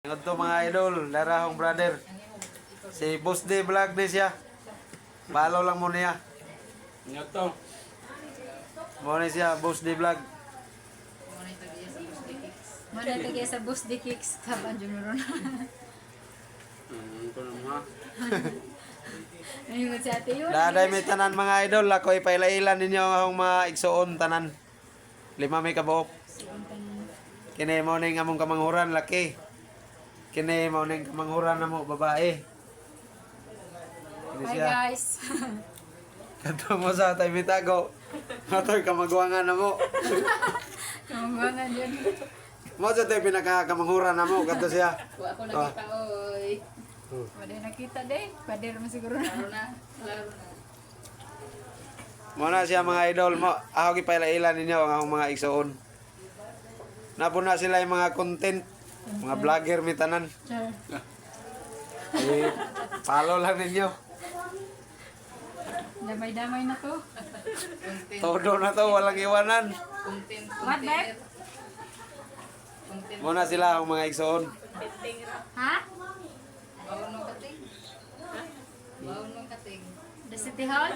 Ito mga idol, darahong brother. Si Boss D Vlog din siya. Follow lang mo niya. Ito. Muna siya, Boss D Vlog. Mana lagi sa bus di kicks kaban junuron. Ito naman. Ayun sa ate yun. Daday may tanan mga idol, ako ipailailan ninyo ang mga igsoon tanan. 5 may kabuok. Kini mo ning among kamanghuran laki. Kini mo ning kamanghuran namo babae. Kini Hi siya. guys. Kadto mo sa tay bitago. Matoy kamagwangan namo. Kamangwangan yun. Mo sa tay pinakakamanghuran namo kadto siya. Wa ako nakita oy. Wala nakita din. Pader mo siguro na. Laro na. Laro na. Muna siya mga idol mo. Ako gipailailan ninyo ang akong mga igsoon. Napo na sila yung mga content, mga vlogger mi tanan. Sure. Follow lang ninyo. Damay-damay na to. Content. Todo na to, walang iwanan. Content. What, babe? Content. Muna sila ang mga igsoon. Ha? Baon ng kating. Baon ng kating. The City Hall?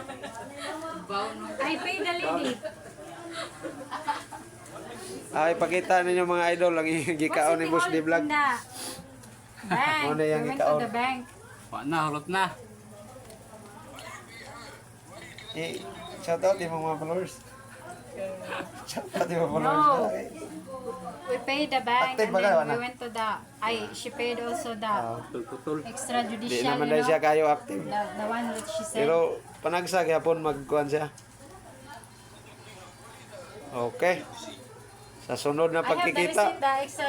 Baon ng I pay the lady. Ay, pakita ninyo mga idol ang gikaon ni Boss D Vlog. Bank. Muna yung We went ikaw. to the bank. Wa na, hulot na. Shout out yung mga followers. Shout out yung mga No. followers. We paid the bank Active and ba kayo, then we anak? went to the... she paid also the Putol-putol. Di extrajudicial, naman you dahil know? siya kayo active. The one that she said. Pero panagsa gyapon magkuhan siya. Okay. Sa sunod na I have the pagkikita. receipt, the extra